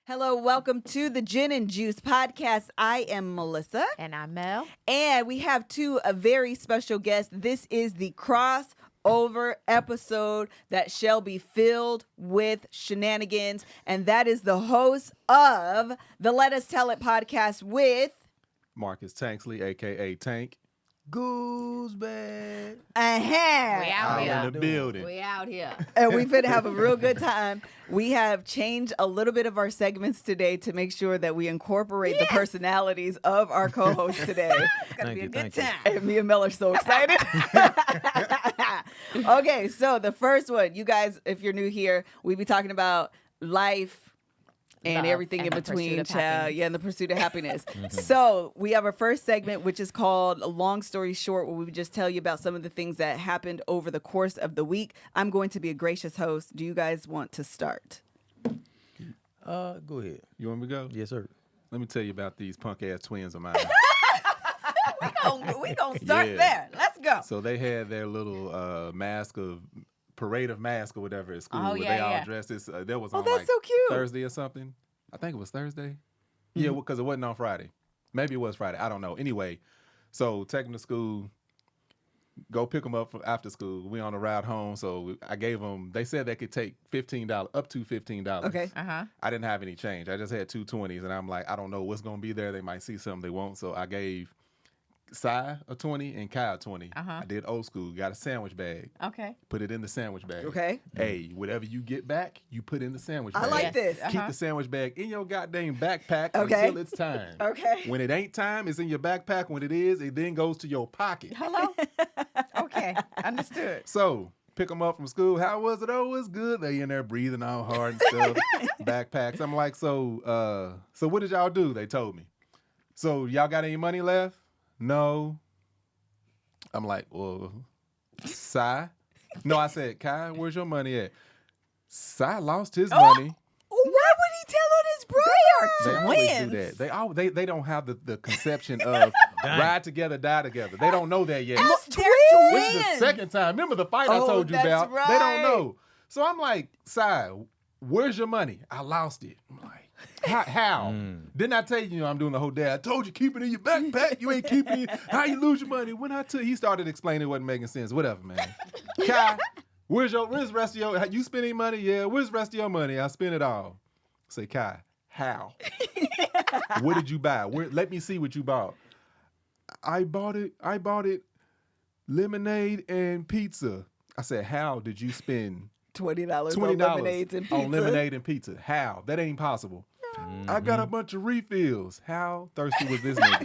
Hello, welcome to the Gin and Juice podcast. I am Melissa. And I'm Mel. And we have two very special guests. This is the crossover episode that shall be filled with shenanigans. And that is the host of the Let Us Tell It podcast with Marcus Tanksley, a.k.a. Tank. Goolsby. We uh-huh. out here. In the building. We out here. And we finna have a real good time. We have changed a little bit of our segments today to make sure that we incorporate the personalities of our co-hosts today. It's going to be a good time. And me and Mel are so excited. Okay, so the first one, you guys, if you're new here, we be talking about life and Love everything and in the pursuit between, of child. happiness. Yeah, and the pursuit of happiness. So we have our first segment, which is called Long Story Short, where we just tell you about some of the things that happened over the course of the week. I'm going to be a gracious host. Do you guys want to start? Go ahead. You want me to go? Yes, sir. Let me tell you about these punk-ass twins of mine. We gonna start Yeah. there. Let's go. So they had their little parade of masks or whatever at school. Oh, where yeah, they all yeah. dressed this. That was Oh, on that's like so cute. Thursday or something. I think it was Thursday. Yeah, because it wasn't on Friday. Maybe it was Friday. I don't know. Anyway, so take them to school. Go pick them up from after school. We on the ride home. So I gave them. They said they could take $15, up to $15. Okay. Uh-huh. I didn't have any change. I just had two 20s, and I'm like, I don't know what's gonna be there. They might see something they won't. So I gave Cy a 20 and Kai a 20. Uh-huh. I did old school. Got a sandwich bag. Okay. Put it in the sandwich bag. Okay. Hey, whatever you get back, you put in the sandwich I bag. like Yes. this. Uh-huh. Keep the sandwich bag in your goddamn backpack Okay. until it's time. Okay. When it ain't time, it's in your backpack. When it is, it then goes to your pocket. Hello? Okay. Understood. So, pick them up from school. How was it? Oh, it's good. They in there breathing all hard and stuff. Backpacks. I'm like, so what did y'all do? They told me. So, y'all got any money left? No. I'm like, well, Cy? No, I said, Kai, where's your money at? Cy lost his money. Why would he tell on his brother? They always do that. They don't have the conception of ride together, die together. They don't know that yet. Twins. This is the second time. Remember the fight I Oh, told you that's about? right. They don't know. So I'm like, Cy, where's your money? I lost it. I'm like, how? Didn't I tell you, I'm doing the whole day? I told you, keep it in your backpack. You ain't keeping it. How you lose your money? When I tell he started explaining it wasn't making sense. Whatever, man. Kai, where's the rest of your, you spending money? Yeah, where's the rest of your money? I spent it all. Say, Kai, how? What did you buy? Let me see what you bought. I bought it lemonade and pizza. I said, how did you spend $20 on $20 lemonades and pizza. on lemonade and pizza? How? That ain't possible. I got a bunch of refills. How thirsty was this nigga?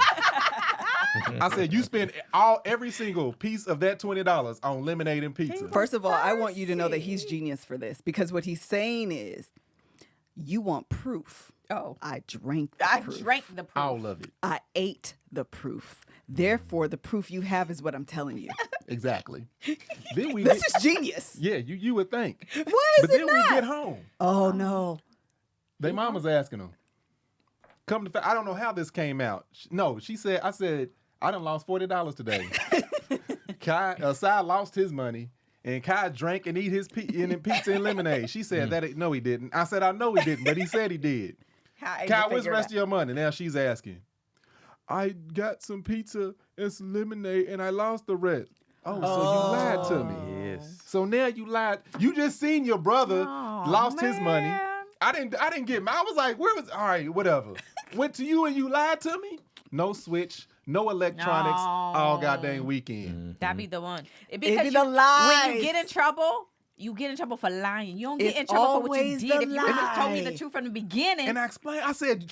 I said, you spend every single piece of that $20 on lemonade and pizza. First of all, I want you to know that he's genius for this because what he's saying is, you want proof. Oh. I drank the I proof. drank the proof. All of it. I ate the proof. Therefore, the proof you have is what I'm telling you. Exactly. Then we This is genius. yeah, you would think. Why is But it then not? we get home. Oh, no. They mama's asking them. Come to I don't know how this came out. No, I said, I done lost $40 today. Cy lost his money, and Kai drank and eat his pizza and lemonade. She said no, he didn't. I said, I know he didn't, but he said he did. Kai, where's the rest of your money? Now she's asking. I got some pizza and some lemonade, and I lost the rest. Oh, so you lied to me. Yes. So now you lied. You just seen your brother lost his money. man. I didn't get I was like, where was all right, whatever. Went to you and you lied to me? No switch, no electronics, all goddamn weekend. That be the one. It be the lies. When you get in trouble, you get in trouble for lying. You don't get It's in trouble for what you always did. the If you just told me lie. the truth from the beginning, And I explained, I said,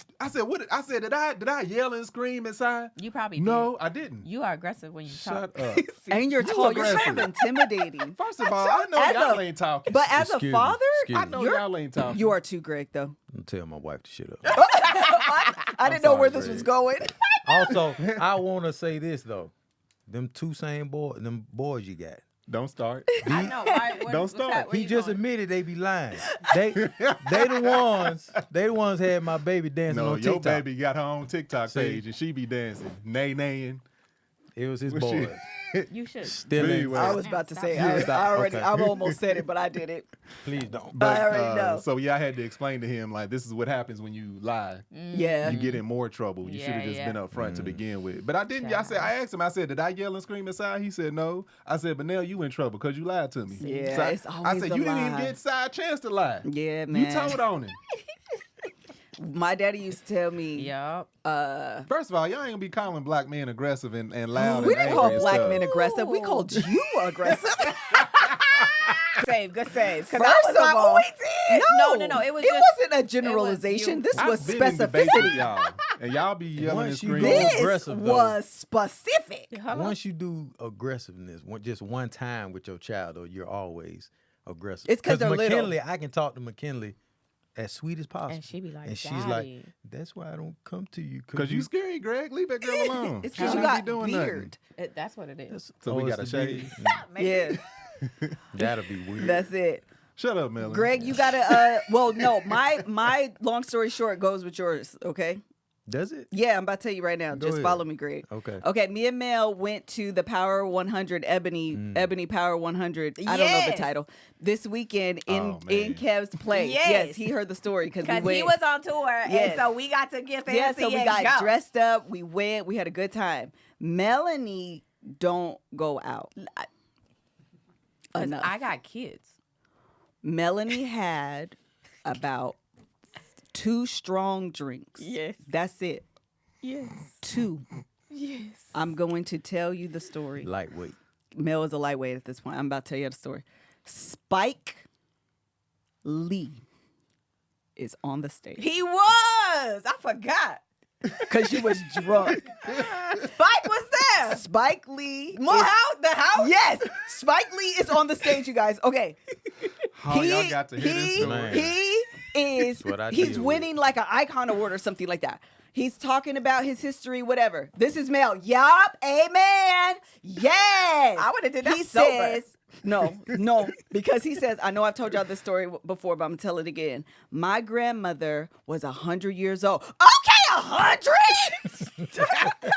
what I said, did I yell and scream inside? you probably No, did. I didn't. You are aggressive when you talk. Shut up. And you're tall. You're kind of aggressive. intimidating. First of all, I know As y'all a- ain't talking. But as a Excuse me. father, Excuse I me. know you're- y'all ain't talking. you are too, Greg, though. I'm tell my wife to shut up. I didn't know sorry, where this Greg. was going. Also, I want to say this though. Them boys you got. Don't start. I know. Why, Don't what's start. that? Where He you just going? admitted they be lying. They the ones had my baby dancing No, on your TikTok. baby got her own TikTok See? page and she be dancing, nay-naying. It was his Well, boys. shit. You should. Stealing. Anyway. I was about to say, Yeah, I stop. already, Okay. I've almost said it, but I did it. Please don't. But, I already know. So yeah, I had to explain to him like this is what happens when you lie. Yeah. You get in more trouble. You Yeah, should have just yeah. been up front to begin with. But I didn't. I asked him. I said, "Did I yell and scream inside?" He said, "No." I said, "But now you in trouble because you lied to me." Yeah, So it's I always said, a "You didn't even lie." get a chance to lie. Yeah, You man. told on him." My daddy used to tell me, Yup. First of all, y'all ain't gonna be calling black men aggressive and loud. we and didn't call angry and black stuff. men aggressive. We called you aggressive. Save, good save. Cause First I was of like, all- oh, we did. No. It was It just. wasn't a generalization. you. This I've was been in debates with specificity. y'all, and y'all be yelling and Once you screaming. go This aggressive, though. was specific. Hello? Once you do aggressiveness, just one time with your child, though, you're always aggressive. It's 'cause they're little. McKinley, I can talk to McKinley as sweet as possible. And she be like, and she's like, "Daddy." that's why I don't come to you. Cause you scary, Greg. Leave that girl alone. It's She because you shouldn't got be doing nothing. beard. That's what it is. So we gotta it's the shave. beard. Yeah, That'll be weird. that's it. Shut up, Melanie. Greg, you gotta. Well, no, my long story short goes with yours. Okay. Does it? Yeah, I'm about to tell you right now. Go Just ahead. follow me, Greg. Okay. Okay, me and Mel went to the Power 100 Ebony Power 100. I don't know the Yes. title. This weekend in Oh, man. Kev's place. Yes. He heard the story because Because we he went. was on tour, Yes. and so we got to get fancy Yeah, so we and got go. dressed up. We went. We had a good time. Melanie don't go out 'Cause enough. I got kids. Melanie had about 2 strong drinks. Yes. That's it. Yes. 2. Yes. I'm going to tell you the story. Lightweight. Mel is a lightweight at this point. I'm about to tell you the story. Spike Lee is on the stage He was. I forgot. because you was drunk. Spike was there. Spike Lee. More is- house. The house. Yes, Spike Lee is on the stage, you guys. Okay. Oh, y'all got to hear this story. Man. He is. what I He's deal winning like an icon award or something like that. He's talking about his history, whatever. This is Mel. Yup. Amen. Yes. I would've did that He sober. says. No, because he says, I know I've told y'all this story before, but I'm gonna tell it again. My grandmother was 100 years old. Okay, 100? That's a good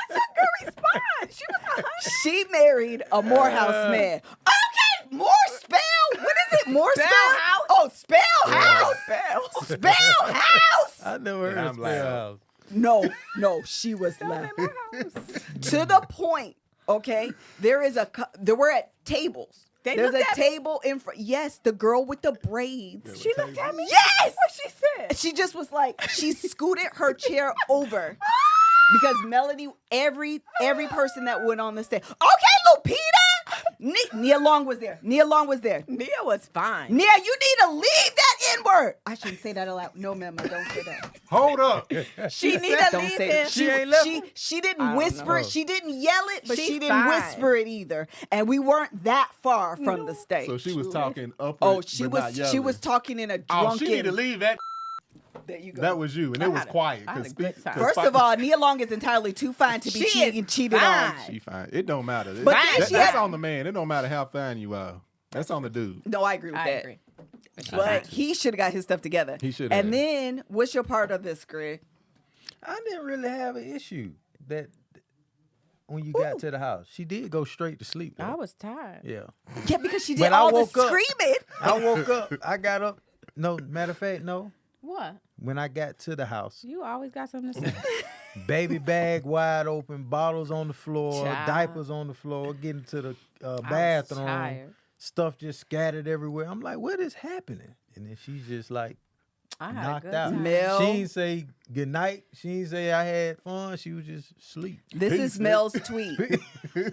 response. She was 100. She married a Morehouse man. Okay, more spell. What is it? More spell? Spell house? Oh, spell house. Spell. Spell house. I never heard And of I'm loud. spell. No, she was loud. To the point, okay? There were at tables. They There's looked a at me? table in front. Yes, the girl with the braids. She looked at me. Yes! What she said? She just was like, she scooted her chair over. Because Melanie, every person that went on the stage. Okay, Lupita! Nia Long was there. Nia was fine. Nia, you need to leave that N-word. I shouldn't say that aloud. No, ma'am, I don't say that. Hold up. She need to Don't leave say him. it. She ain't left him? She I didn't don't whisper it. know. She didn't yell it, but She's she didn't fine. whisper it either. And we weren't that far from the stage. So she was talking upward. Oh, she but not was. She yelling. was talking in a Oh, drunken. she need to leave that. There you go. That was you, and I it was had a- quiet. I had 'cause a good speak- time. 'cause First Spike- of all, Nia Long is entirely too fine to be She cheated is on. fine. she fine. It don't matter. But then she that's had- on the man. It don't matter how fine you are. That's on the dude. No, I agree with I that. agree. But he should have got his stuff together. He should And have. then, what's your part of this, Greg? I didn't really have an issue that when you got to the house. She did go straight to sleep. though. I was tired. Yeah. Yeah, because she did But I all the woke up. screaming. I woke up. I got up. No, matter of fact, no. What? When I got to the house, You always got something to say. baby bag wide open, bottles on the floor, Child. diapers on the floor, getting to the I was bathroom, tired. stuff just scattered everywhere. I'm like, what is happening? And then she's just like I had knocked a good out. time. Mel. She didn't say good night. She didn't say I had fun. She was just asleep. This Peace, is man. Mel's tweet.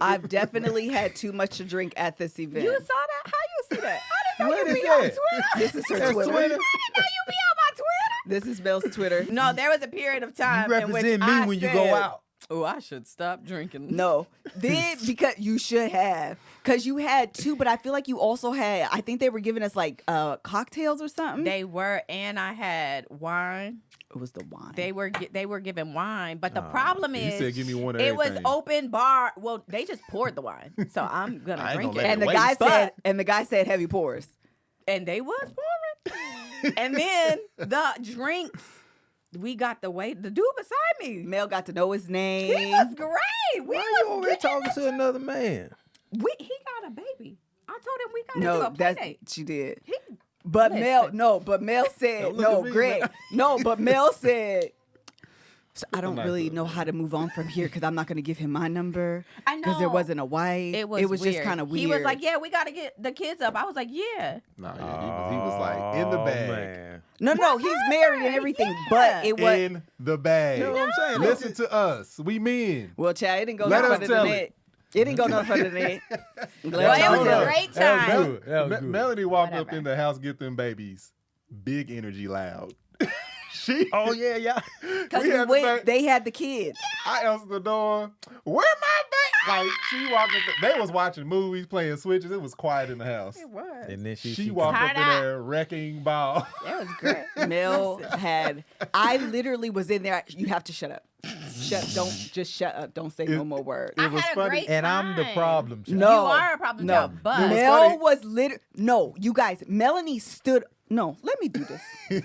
I've definitely had too much to drink at this event. You saw that? How you see that? I What didn't know is you be on that? Twitter. This is her That's Twitter. Twitter. I didn't know you be on my Twitter. This is Mel's Twitter. No, there was a period of time You in which represent me I when you said, go out. Oh, I should stop drinking. No. Then, because you should have. Because you had 2, but I feel like you also had, I think they were giving us like cocktails or something. They were, and I had wine. It was the wine. They were giving wine, but the problem He is, said, "Give me one of it was everything." open bar. Well, they just poured the wine, so I'm gonna I ain't drink gonna it. let and the wait. guy But- said, heavy pours. And they was pouring. And then the drinks We got the dude beside me. Mel got to know his He name. was great. We Why you over there getting talking to another man? He got a baby. I told him we got to do No, a play date. she did. He, But Listen. Mel said, Don't look no, at me, Greg. Mel. No, but Mel said, so I don't nice really look. know how to move on from here because I'm not going to give him my number I because there know. wasn't a wife. It was just weird. kind of weird. He was like, yeah, we got to get the kids up. I was like, yeah. Nah, yeah, he was like in the Oh, bag. Man. no, he's married and everything, but it was. In the bag. You know what I'm saying? Listen to us. We men. Well, child, it didn't go Let no us further than tell that. it. It didn't go no further than that. Well, Let it y'all was tell a it. great That was time. good. That was good. Melanie walked up Whatever. in the house, get them babies. Big energy loud. She. Oh yeah, yeah. Because we had the thing- they had the kids. I answered the door. Where my baby? Like she walked up. They was watching movies, playing switches. It was quiet in the house. It was. And then She walked up in Tied up. there wrecking ball. It was great. Mel had. I literally was in there. You have to shut up. Shut up. Don't say no more words. I It was had a funny. great And I'm the time. problem child. No. You are a problem No. child, but was Mel funny. was literally. No, you guys. Melanie stood. No, let me do this.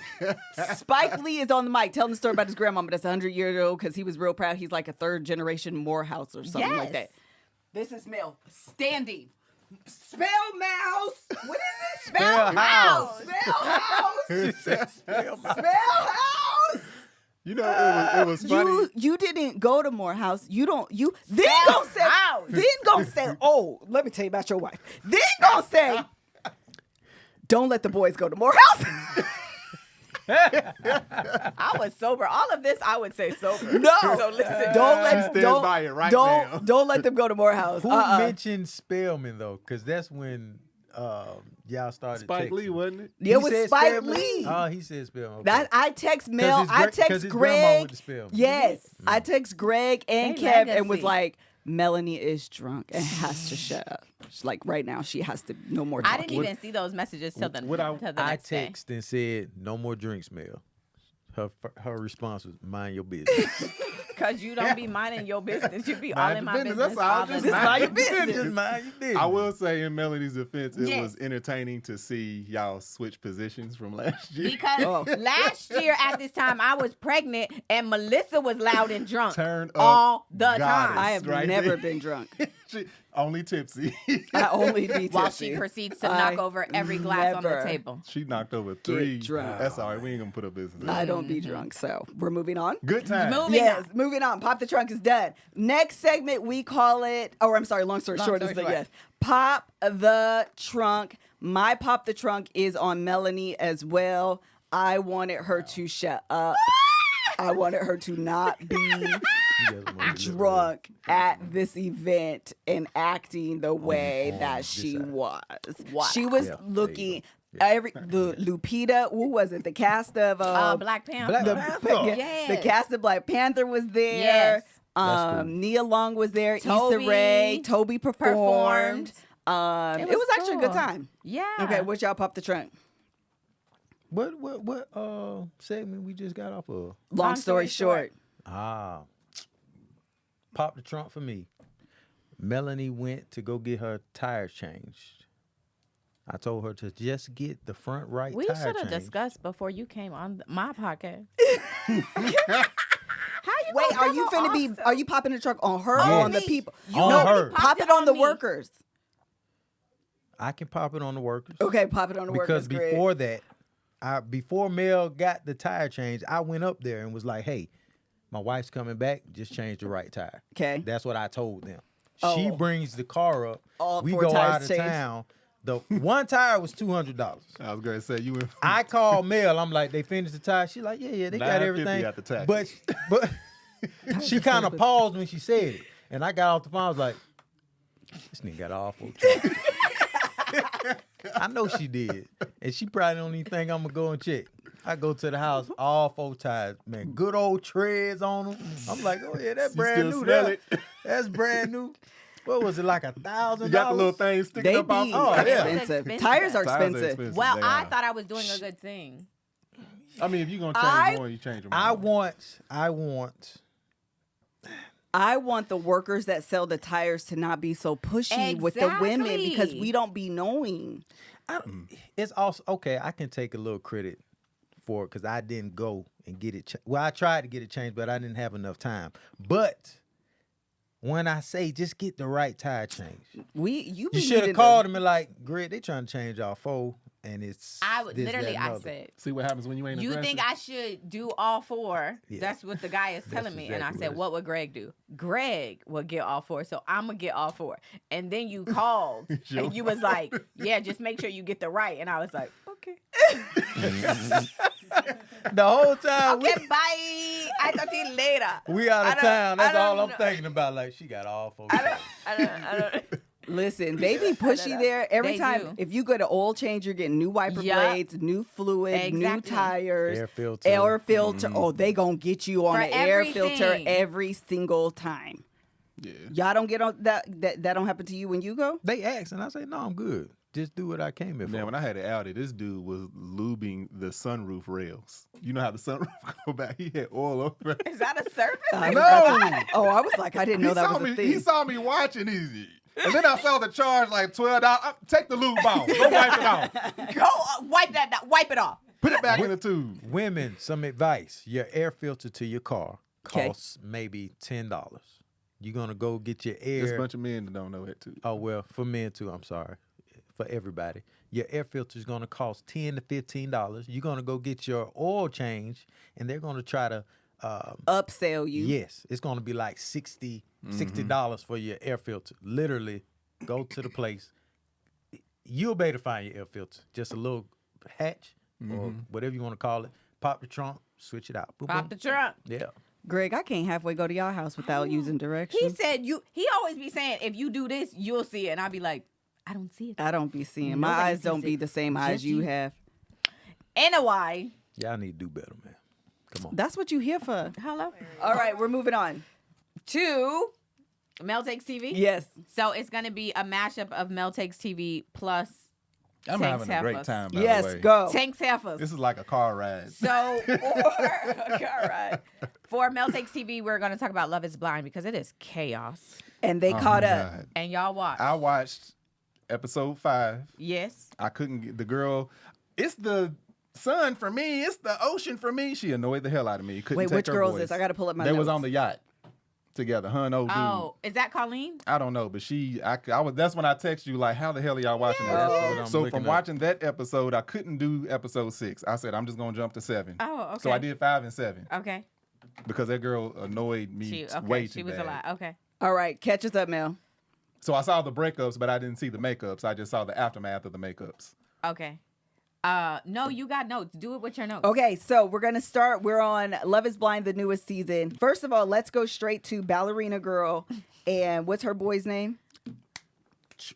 Spike Lee is on the mic telling the story about his grandmama that's 100 years old because he was real proud. He's like a third generation Morehouse or something like that. Yes. This is Mel standing. Spell mouse. What is it? Spell house. Spell house. Spell my- Spell house. You know, it was funny. You didn't go to Morehouse. You don't. You then Spell gonna say. house. Then gonna say. Oh, let me tell you about your wife. Then gonna say. Don't let the boys go to Morehouse. I was sober. All of this, I would say sober. No. So listen. Don't She let. stands Don't by it right don't, now. Don't let them go to Morehouse. Who mentioned Spellman though? Because that's when y'all started. Spike Lee, texting. wasn't it? It was said Spike Spellman? Lee. Oh, he said Spellman. Okay. That I text Mel. his I gra- 'cause text his grandma Greg. went to Spellman. Yes, I text Greg and They Kev and was legacy. like, Melanie is drunk and has to shut up. She's like right now, she has to no more I talking. didn't even see those messages till the, What I- till the I next day. texted and said, "No more drinks, Mel." Her response was, "Mind your business." Because you don't be minding your business. You be all Mind in your my business. business. That's all. all the Just This time. mind your business. Just mind your business. I will say, in Melanie's defense, it Yes. was entertaining to see y'all switch positions from last year. Because Oh. last year at this time I was pregnant and Melissa was loud and drunk Turn up all the goddess. time. I have right never there. been drunk. She, only tipsy. I only be While tipsy. she proceeds to I knock over every glass on the never- table. She knocked over 3. drunk. That's all right. We ain't gonna put up business. I don't be drunk, so we're moving on. Good time. Moving Yes, on. moving on. Pop the trunk is done. Next segment, we call it, or I'm sorry, long story Long short story is the short. yes. Pop the trunk. My pop the trunk is on Melanie as well. I wanted her to shut up. I wanted her to not be drunk at this event and acting the way that she was. She was Yeah, there you looking go. the Lupita, who was it? The cast of Black Panther. Black the, Panther. yeah, Yes. the cast of Black Panther was there. Yes. That's cool. Nia Long was there. Issa Toby Rae. Toby performed. performed. It was was actually a good cool. time. Yeah. Okay, what y'all pop the trunk? What segment we just got off of? Long story short. Ah, pop the trunk for me. Melanie went to go get her tires changed. I told her to just get the front right We tire should have changed. discussed before you came on my podcast. Wait, are you finna be? Are you popping the trunk on her or on the me. people? On no, her. pop it on the me. workers. I can pop it on the workers. Okay, pop it on the Because workers. Greg. before that, before Mel got the tire change, I went up there and was like, "Hey, my wife's coming back. Just change the right tire." Okay. That's what I told them. Oh. She brings the car up. All we 4 go tires out of changed. town. The one tire was $200. I was gonna say you went. I called Mel. I'm like, they finished the tire. She's like, yeah, they got $9.50 everything. after tax. But she kind of paused when she said it, and I got off the phone. I was like, this nigga got an awful truck. I know she did, and she probably don't even think I'm gonna go and check. I go to the house, all 4 tires, man, good old treads on them. I'm like, oh yeah, that's You brand still new. smell That. it. That's brand new. What was it, like $1,000? You got the little thing sticking They up off. be Oh, yeah. expensive. Expensive. Tires are Tires are expensive. expensive. Well, They I are. thought I was doing a good thing. I mean, if you're gonna change one, you change them. I all. want. The workers that sell the tires to not be so pushy with the women because Exactly. we don't be knowing. It's also okay. I can take a little credit for it because I didn't go and get it. Well, I tried to get it changed, but I didn't have enough time. But when I say just get the right tire change, you should have called him and like, Greg, they trying to change our 4, and it's. I would this, literally, that, and I other. said, See what happens when you ain't you aggressive? think I should do all 4? Yeah. That's what the guy is telling me. And I said, what would Greg do? Greg would get all 4, so I'm going to get all 4. And then you called, and you was like, yeah, just make sure you get the right. And I was like, okay. The whole time Okay, bye. I talk to you later. we out of town. That's all I'm know. thinking about. Like, she got all 4. I don't. Listen, they be pushy there every They time. do. If you go to oil change, you're getting new wiper Yup. blades, new fluid, new Exactly. tires, Air filter. Oh, they gonna get you on For an air filter everything. every single time. Yeah. Y'all don't get on that don't happen to you when you go? They ask, and I say, no, I'm good. Just do what I came here for. Man, when I had an Audi, this dude was lubing the sunroof rails. You know how the sunroof go back? He had oil over it. Is that a surface? I was No! about to- oh, I was like, I didn't know that saw was a me, thing. He saw me watching these. And then I saw the charge like $12. Take the lube off. Go wipe it off. Go wipe that down. Wipe it off. Put it back in the tube. Women, some advice. Your air filter to your car 'Kay. costs maybe $10. You're going to go get your There's a air. bunch of men that don't know that too. Oh, well, for men too, I'm sorry. For everybody. Your air filter is going to cost $10 to $15. You're going to go get your oil change, and they're going to try to Upsell you. yes, it's going to be like $60 for your air filter. Literally, go to the place. You'll be able to find your air filter. Just a little hatch or whatever you want to call it. Pop the trunk, switch it out. Boom, Pop boom. the trunk. Yeah. Greg, I can't halfway go to y'all house without using He directions. said he always be saying, if you do this, you'll see it. And I'll be like, I don't see it. I don't be seeing. My Nobody eyes don't sees be it. the same eyes Just you you. have. Anyway. Y'all need to do better, man. Come on. That's what you here for. Hello. All right, we're moving on. To Mel Takes TV. Yes. So it's going to be a mashup of Mel Takes TV plus I'm Tanks having a great Heifers. time, by Yes, the way. go. Tanks Heifers. This is like a car ride. So, for Mel Takes TV, we're going to talk about Love is Blind because it is chaos. And they Oh caught my up. God. And y'all watch. I watched episode 5. Yes. I couldn't get the girl. It's the sun for me. It's the ocean for me. She annoyed the hell out of me. Couldn't Wait, take which her girl is voice. this? I got to pull up my They was notes. on the yacht together. Her and old dude. Oh, is that Colleen? I don't know, but I was. That's when I text you like, how the hell are y'all watching That's this? what I'm So looking from up. watching that episode, I couldn't do episode 6. I said I'm just gonna jump to 7. Oh, okay. So I did 5 and 7 Okay. because that girl annoyed me way too She was bad. a lot. Okay. All right, catch us up, Mel. So I saw the breakups, but I didn't see the makeups. I just saw the aftermath of the makeups. Okay. No, you got notes. Do it with your notes. Okay, so we're going to start. We're on Love is Blind, the newest season. First of all, let's go straight to Ballerina Girl. And what's her boy's name?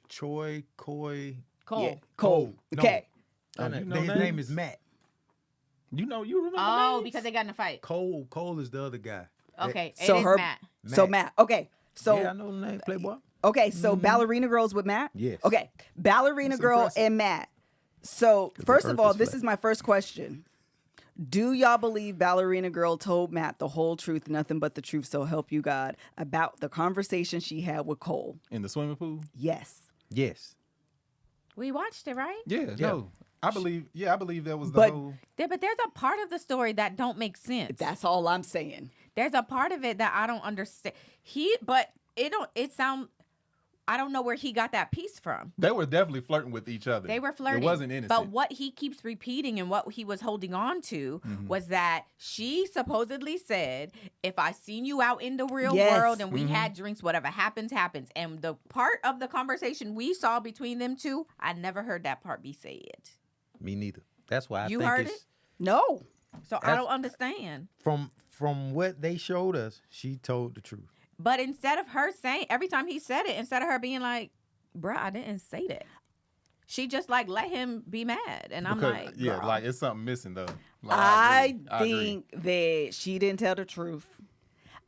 Choi, Koi. Cole. Yeah, Cole. No. Okay. Oh, you know His names? name is Matt. You remember? Oh, names? because they got in a fight. Cole is the other guy. Okay. So it is her- Matt. So Matt. Okay. So yeah, I know the name. Playboy. okay, so Ballerina Girl's with Matt? Yes. Okay. Ballerina That's Girl impressive. and Matt. So, first of earth all, is this flat. is my first question. Do y'all believe Ballerina Girl told Matt the whole truth, nothing but the truth, so help you God, about the conversation she had with Cole? In the swimming pool? Yes. Yes. We watched it, right? Yeah, no. I believe that was the But- whole. But there's a part of the story that don't make sense. That's all I'm saying. There's a part of it that I don't understand. I don't know where he got that piece from. They were definitely flirting with each other. They were flirting. It wasn't innocent. But what he keeps repeating and what he was holding on to was that she supposedly said, if I seen you out in the real Yes. world and we had drinks, whatever happens, happens. And the part of the conversation we saw between them two, I never heard that part be said. Me neither. That's why I You think heard it's it? No. So I That's- don't understand. from what they showed us, she told the truth. But instead of her saying, every time he said it, instead of her being like, bruh, I didn't say that. She just like let him be mad. And I'm Because- like, yeah, girl. like it's something missing though. Like, I agree. agree. think that she didn't tell the truth.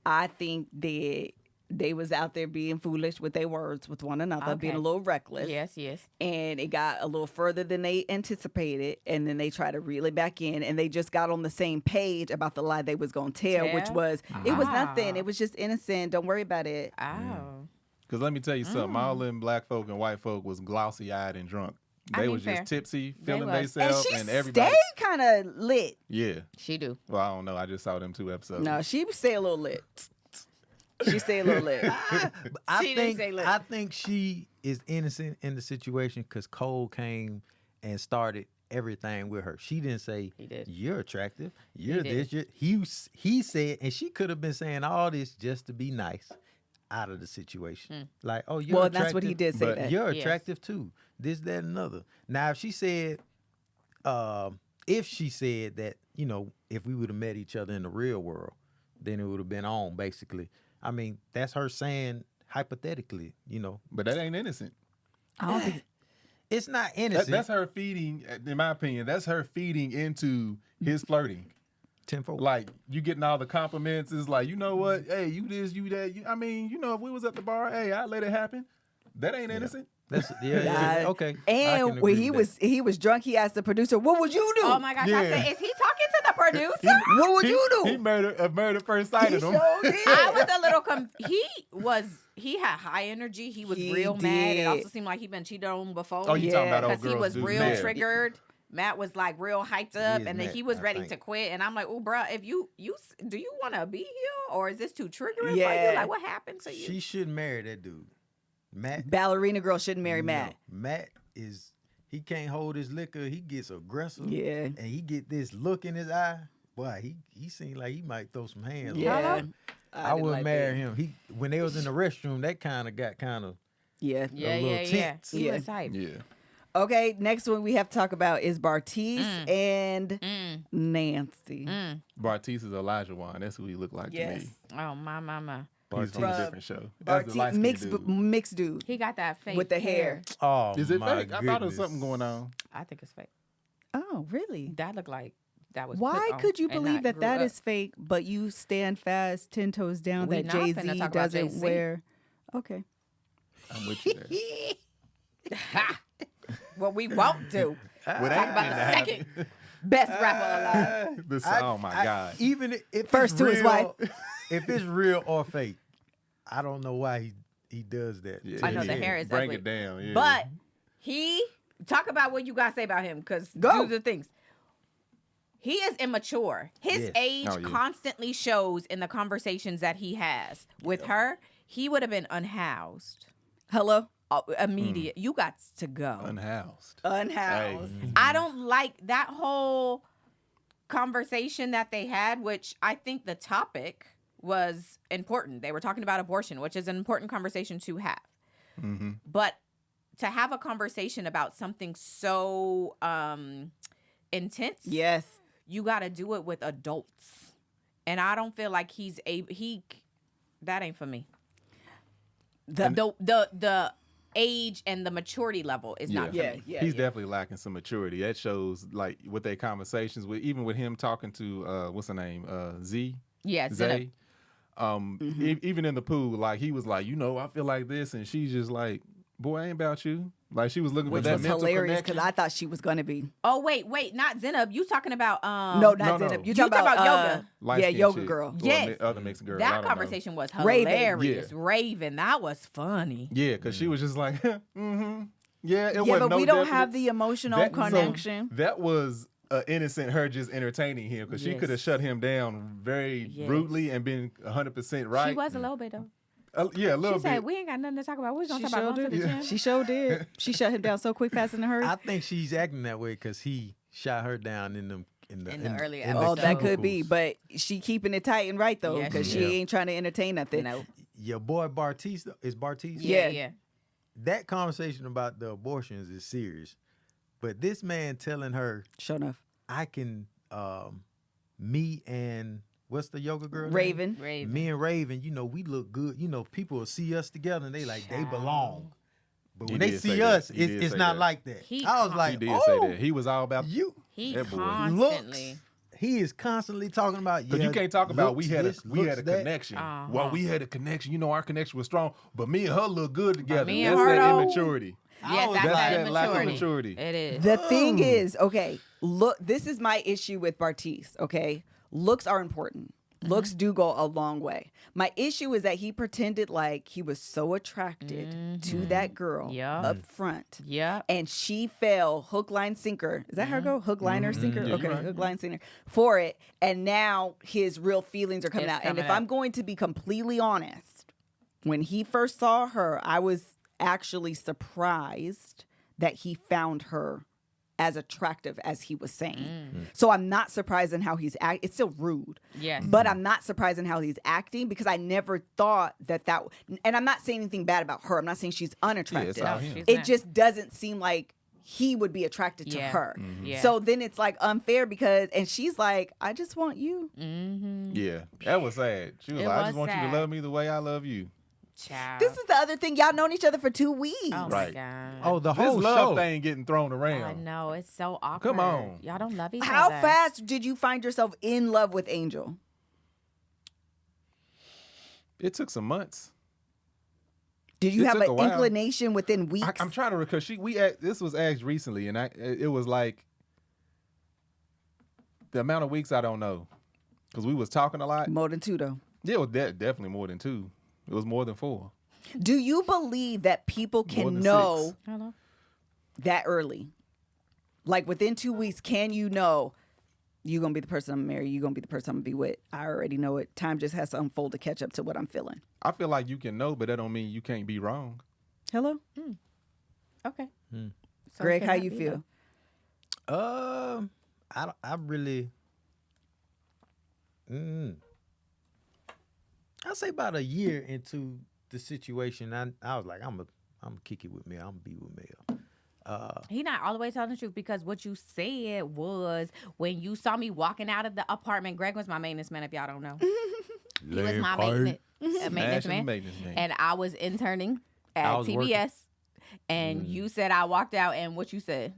I think that they was out there being foolish with their words with one another, being Okay. a little reckless. Yes, yes. And it got a little further than they anticipated, and then they tried to reel it back in, and they just got on the same page about the lie they was gonna tell, which Tell? was it was nothing. Ah. It was just innocent. Don't worry about it. Oh. Because let me tell you something, all them black folk and white folk was glossy eyed and drunk They mean, was fair. just tipsy, They feeling was. themselves, And and she everybody. stayed kind of lit. Yeah. She do. Well, I don't know. I just saw them 2 episodes. No, she stay a little lit. She stay a little lit. She didn't say lit. I think she is innocent in the situation because Cole came and started everything with her. She didn't say, He did. "You're attractive. You're did. this." He said, and she could have been saying all this just to be nice out of the situation. Like, "Oh, you're Well, attractive, that's what he did say but that. You're Yes. attractive too. This, that, and another." Now, if she said that, if we would have met each other in the real world, then it would have been on, basically. I mean, that's her saying hypothetically, But that ain't innocent. I don't think. It's not innocent. That's her feeding, in my opinion, that's her feeding into his flirting. Tenfold. Like, you getting all the compliments. It's like, you know what? Hey, you this, you that. I mean, if we was at the bar, hey, I'd let it happen. That ain't innocent. That's yeah, okay. I can And agree when he with was drunk, he asked the producer, "What would you do?" Oh my gosh! I Yeah. said, is he talking to the producer? What would you do? He murdered first sight He of him. sure did. I was a little he had high energy. He was He real mad. It did. also seemed like he'd been cheated on before. Oh, you talking about old because he girls was dude. real Yeah. triggered. Matt was like real hyped up, is and then Matt, he was I ready think. to quit. And I'm like, "Oh, bro, if you do you want to be here, or is this too triggering for Yeah. you? Like, what happened to you?" She shouldn't marry that dude. Matt. Ballerina girl shouldn't marry Matt. No, Matt he can't hold his liquor. He gets aggressive. Yeah. And he get this look in his eye. Boy, he seemed like he might throw some hands. on Yeah. her. I wouldn't marry him. When they was in the restroom, that kind of got Yeah. yeah, little yeah. tense. He Yeah. was hyped. Yeah. Okay, next one we have to talk about is Bartice and Nancy. Bartice is Elijah Wan. That's who he looked like to Yes. me. Oh my. He's from a Bartice. different show. That's the light-skinned dude. Mixed dude He got that fake with the hair. Oh, Is it my fake? I thought there was goodness. something going on. I think it's fake. Oh, really? That looked like that was. Why put on could you and believe that grew that up. is fake, but you stand fast 10 toes down We that not finna Jay-Z talk about doesn't Jay-Z. wear? Okay. I'm with you there. What we won't do. Well, Talk that about didn't the happen. second best rapper alive. Oh my God. Even if First it's to his real, wife. if it's real or fake, I don't know why he does that. Yeah, I know he the did. hair is Bring ugly. it down. Yeah. But he talk about what you gotta say about him, because Go. do the things. He is immature. His Yes. age Oh, yeah. constantly shows in the conversations that he has with her. He would have been unhoused. Hello? Immediate. You got to go. unhoused. Unhoused. I don't like that whole conversation that they had, which I think the topic was important. They were talking about abortion, which is an important conversation to have. Mm-hmm. But to have a conversation about something so intense, Yes. you got to do it with adults. And I don't feel like that ain't for me. The age and the maturity level is not for me. He's definitely lacking some maturity. That shows, like, with their conversations, even with him talking to what's her name, Z. Yeah, Zay. Even in the pool, like, he was like, I feel like this, and she's just like, boy, ain't about you. Like, she was looking Which for that was mental hilarious connection. because I thought she was going to be. Oh, wait, not Zenab. You talking about No, not no. Zainab. You You talking talking about about yoga. Light-skinned yoga chick. girl. Or Yes. other mixed girl. I That don't know. conversation was Raven. hilarious. Yeah. Raven, that was funny. Yeah, because she was just like, mm-hmm. Yeah, it Yeah, wasn't but no we don't definite- have the emotional So, connection. that was innocent, her just entertaining him, because she Yes. could have shut him down very Yes. rudely and been 100% right. She was a little bit, though. Yeah, a little She bit. said, we ain't got nothing to talk about. We're going She to talk about sure going to the did. gym. She sure did. She shut him down so quick, fast, in a hurry. I think she's acting that way because he shot her down in the earlier in the Oh, that could be, chemicals. but she keeping it tight and right though, Yeah, because she she is. ain't trying to entertain nothing. No. Your boy Bartice is Bartice. Yeah. Yeah. That conversation about the abortions is serious, but this man telling her, Sure enough, I can, me and what's the yoga girl name? Raven. Raven. Me and Raven, we look good. People will see us together and they like they belong. But He when they did see say us, that. He did it's say not that. like that. He I was con- like, He did oh, say that. He was all about He that boy. constantly. looks. He is constantly talking about. Because Yeah, you can't talk about looks we had a this, looks that. connection. Well, we had a connection. Our connection was strong, but me and her look good together. me and That's her, that though, immaturity. Yeah, was that's That's that that lack of immaturity. maturity. It is. The thing is, okay, look, this is my issue with Bartice. Okay, looks are important. Looks do go a long way. My issue is that he pretended like he was so attracted to that girl up front. Yeah. And she fell hook, line, sinker. Is that how it go? Hook, liner, sinker? Yeah, Okay, you're right. hook, line, sinker for it. And now his real feelings are coming It's out. And coming if I'm out. going to be completely honest, when he first saw her, I was actually surprised that he found her as attractive as he was saying. So I'm not surprised in how he's acting. It's still rude. Yes. But I'm not surprised in how he's acting because I never thought that and I'm not saying anything bad about her. I'm not saying she's unattractive. all No, him. she's It not. just doesn't seem like he would be attracted to Yeah. her. Yeah. So then it's like unfair and she's like, I just want you. Yeah, that was sad. She was It like, I was just want you sad. to love me the way I love you. Child. This is the other thing. Y'all known each other for 2 weeks. Oh Right. my God. Oh, the This whole love show. thing getting thrown around. I know. It's so awkward. Come on. Y'all don't love each How other. fast did you find yourself in love with Angel? It took some months. Did you It have took a an while. inclination within weeks? I'm trying to because this was asked recently, and it was like the amount of weeks I don't know because we was talking a lot. More than 2 though. Yeah, it was definitely more than 2. It was more than 4. Do you believe that people More can than know 6. Hello? that early? Like within 2 weeks, can you know you're going to be the person I'm going to marry, you're going to be the person I'm going to be with? I already know it. Time just has to unfold to catch up to what I'm feeling. I feel like you can know, but that don't mean you can't be wrong. Hello? Okay. So Greg, can how that you be feel? I really. I'd say about a year into the situation, I was like, I'm gonna kick it with Mel. I'm gonna be with Mel. He not all the way telling the truth because what you said was when you saw me walking out of the apartment. Greg was my maintenance man. If y'all don't know, he was my maintenance Smashing man, maintenance man. and I was interning I at was TBS. working. And you said I walked out, and what you said?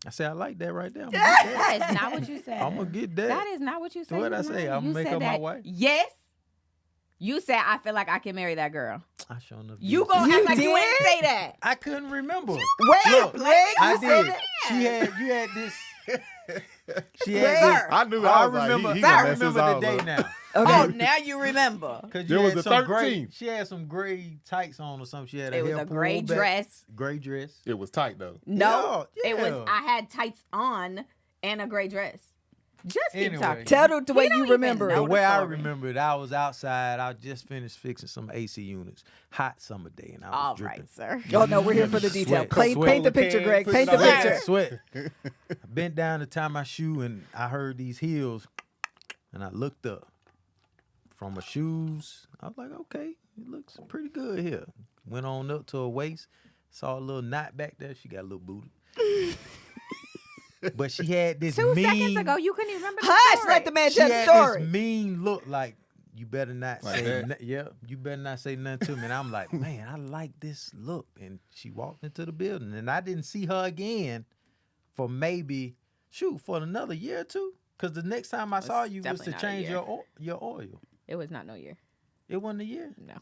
I said I like that right there. That is not what you said. I'm gonna get that. That is not what you said. What'd I say? I'm You gonna make said her my that- wife? Yes. You said I feel like I can marry that girl. I sure enough. You did. gonna You act like you did? ain't say that. I couldn't remember. Wait, Look, Greg, I you said did. that? You had this. She Sir. had this. I knew. I I was remember. like, he I gonna mess his remember the all day up. now. Okay. Oh, now you remember. Cause There you was had the some gray. 13th. She had some gray tights on or something. She had a It was hair a gray pulled back. dress. Gray dress. It was tight though. No, Yeah, it was. yeah. I had tights on and a gray dress. Just keep Anyway. talking. Tell the way don't you even remember know it. The way I story. remember it, I was outside. I just finished fixing some AC units. Hot summer day, and I was All dripping. right, sir. Oh, no, we're here for the detail. Sweat. Paint the picture, Greg. Paint the Sweat. picture. Sweat. I bent down to tie my shoe, and I heard these heels, and I looked up from my shoes. I was like, okay, it looks pretty good here. Went on up to her waist, saw a little knot back there. She got a little booty. But she had this 2 mean. seconds ago, you couldn't even remember the Hush, story. let the man She tell the had story. this mean look like you better not Like say that? you better not say nothing to me. And I'm like, man, I like this look. And she walked into the building, and I didn't see her again for maybe for another year or two. Because the next time I saw you was definitely to not a change year. your oil. It was not no year. It wasn't a year. No.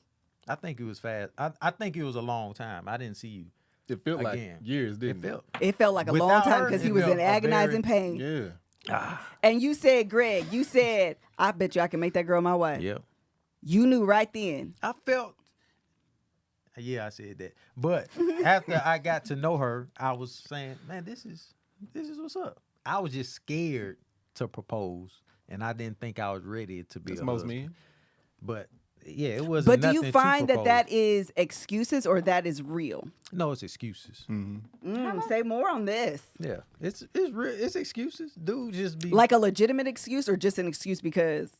I think it was fast. I think it was a long time. I didn't see you. It felt Again. like years, It didn't it? felt. It felt like a long Without time her, because it he was felt in a agonizing very- pain. Yeah. And you said, Greg, I bet you I can make that girl my wife. Yeah. You knew right then. I felt. Yeah, I said that. But after I got to know her, I was saying, man, this is what's up. I was just scared to propose, and I didn't think I was ready to be That's a most husband. men. But yeah, it wasn't. But do nothing you to find that propose. that is excuses or that is real? No, it's excuses. Say more on this. Yeah, it's real. It's excuses. Dude, just be Like a legitimate excuse or just an excuse because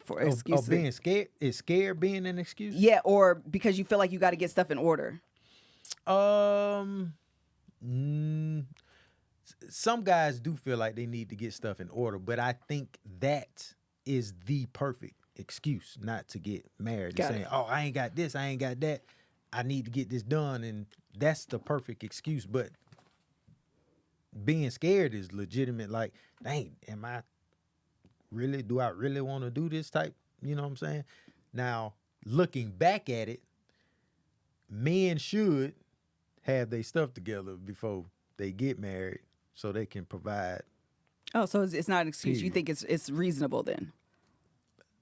for excuses? of being scared. Is scared being an excuse? Yeah, or because you feel like you got to get stuff in order. Some guys do feel like they need to get stuff in order, but I think that is the perfect excuse not to get married. Got Saying, it. "Oh, I ain't got this, I ain't got that. I need to get this done," and that's the perfect excuse. But being scared is legitimate. Like, dang, am I really? Do I really want to do this type? You know what I'm saying? Now, looking back at it, men should have their stuff together before they get married, so they can provide. Oh, so it's not an excuse. You Period. think it's reasonable then?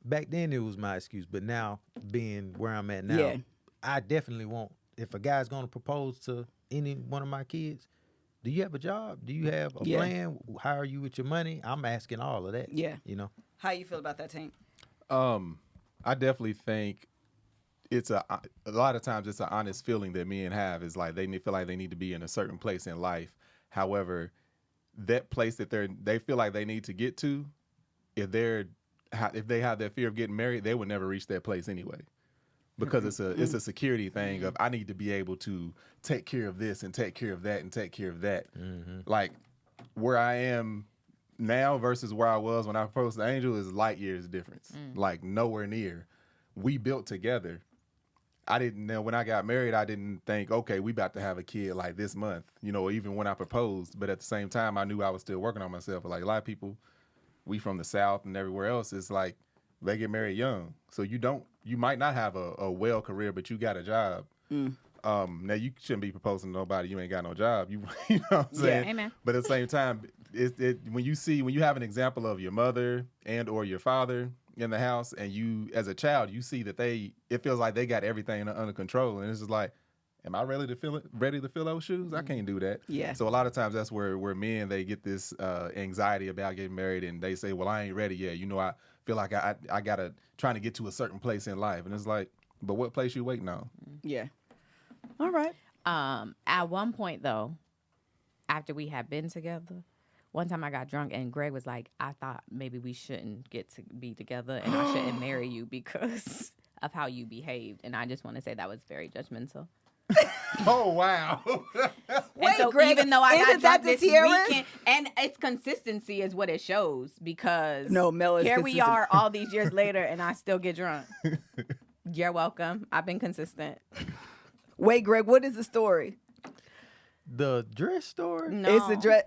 back then it was my excuse, but now being where I'm at now, Yeah. I definitely want, if a guy's going to propose to any one of my kids, do you have a job? Do you have a plan? How are you with your money? I'm asking all of that. Yeah. You know? How you feel about that, Tank? I definitely think it's a lot of times it's an honest feeling that men have is like they feel like they need to be in a certain place in life. However, that place that they feel like they need to get to, if they have that fear of getting married, they would never reach that place anyway. Because it's a security thing of I need to be able to take care of this and take care of that and take care of that. Like where I am now versus where I was when I proposed to Angel is light years difference. Like nowhere near. We built together. I didn't know when I got married, I didn't think, okay, we about to have a kid like this month, even when I proposed. But at the same time, I knew I was still working on myself. Like a lot of people, we from the South and everywhere else, it's like they get married young. So you might not have a well career, but you got a job. Now you shouldn't be proposing to nobody. You ain't got no job. You know what I'm saying? Yeah, amen. But at the same time, when you have an example of your mother and or your father in the house, and you as a child, you see that it feels like they got everything under control, and it's just like, am I ready to fill those shoes? I can't do that. Yeah. So a lot of times that's where men, they get this anxiety about getting married, and they say, well, I ain't ready yet. I feel like I gotta trying to get to a certain place in life, and it's like, but what place you waiting on? Yeah. All right. At one point though, after we had been together, one time I got drunk and Greg was like, I thought maybe we shouldn't get to be together and I shouldn't marry you because of how you behaved. And I just want to say that was very judgmental. Oh, wow. And so Greg, even though I got isn't drunk that the this Tierra? weekend, and its consistency is what it shows because No, Mel is here we consistent. are all these years later and I still get drunk. You're welcome. I've been consistent. Wait, Greg, what is the story? The dress story? No. It's the dress.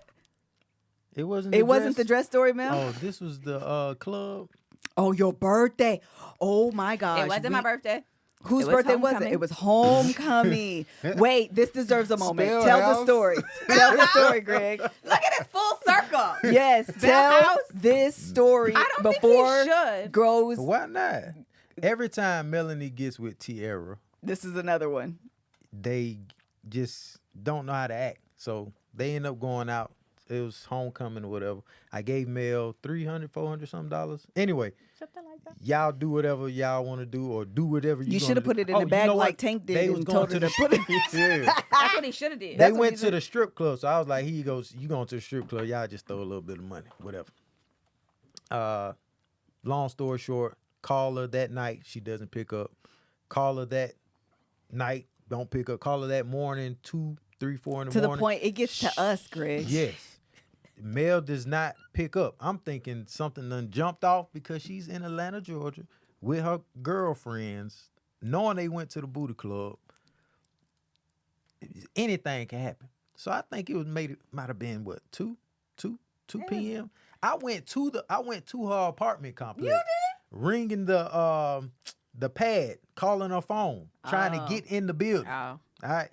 It wasn't It wasn't the dress story, Mel? Oh, this was the club? Oh, your birthday. Oh, my gosh. It wasn't my birthday. Whose It was birthday was it? homecoming. It was homecoming. Wait, this deserves a moment. Spell Tell the house. story. Tell the story, Greg. Look at it full circle. Yes, tell house? this story I don't before think he should. goes. Why not? Every time Melanie gets with Tierra, This is another one. they just don't know how to act. So they end up going out. It was homecoming or whatever. I gave Mel $300, $400 something dollars. Anyway, Something like that. y'all do whatever y'all want to do or do whatever You should gonna have put do. it in Oh, the you bag know like what? Tank did They and was told going her to to put it. Yeah. That's what he should have did. They That's what went he to did. the strip club. So I was like, here you goes. You going to the strip club. Y'all just throw a little bit of money, whatever. Long story short, call her that night. She doesn't pick up. Call her that night. Don't pick up. Call her that morning, 2, 3, 4 in the To the morning. point, it gets to us, Greg. Yes. Mel does not pick up. I'm thinking something done jumped off because she's in Atlanta, Georgia with her girlfriends, knowing they went to the booty club. Anything can happen. So I think it might have been what, 2 p.m. I went to her apartment complex. You did? Ringing the pad, calling her phone, trying to Oh. get in the building. Oh. All right.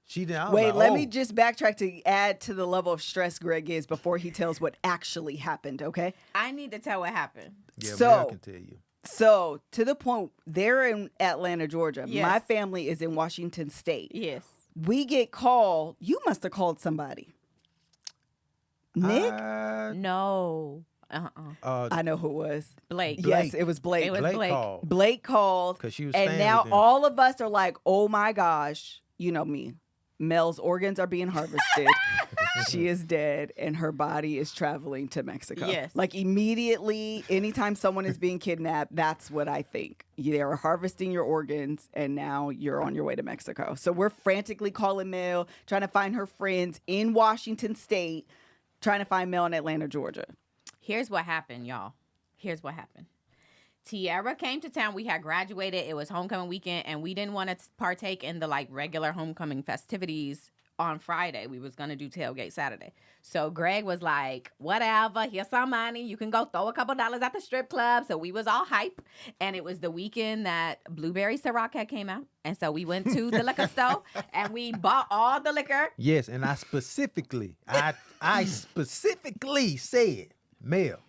She didn't. I was Wait, like, let oh. me just backtrack to add to the level of stress Greg is before he tells what actually happened, okay? I need to tell what happened. Yeah, So- Mel can tell you. So, to the point, they're in Atlanta, Georgia. Yes. My family is in Washington State. Yes. We get called. You must have called somebody. Nick? No. I know who it was. Blake. Yes, it was Blake. It was Blake Blake. called. Blake called. 'Cause she was and staying now with them. all of us are like, oh my gosh, you know me. Mel's organs are being harvested. She is dead and her body is traveling to Mexico. Yes. Like immediately, anytime someone is being kidnapped, that's what I think. They're harvesting your organs and now you're on your way to Mexico. So we're frantically calling Mel, trying to find her friends in Washington State, trying to find Mel in Atlanta, Georgia. Here's what happened, y'all. Here's what happened. Tierra came to town. We had graduated. It was homecoming weekend, and we didn't want to partake in the regular homecoming festivities on Friday. We was gonna do tailgate Saturday. So Greg was like, "Whatever. Here's some money. You can go throw a couple dollars at the strip club." So we was all hype, and it was the weekend that Blueberry Ciroc had came out, and so we went to the liquor store and we bought all the liquor. Yes, and I specifically said, Mel,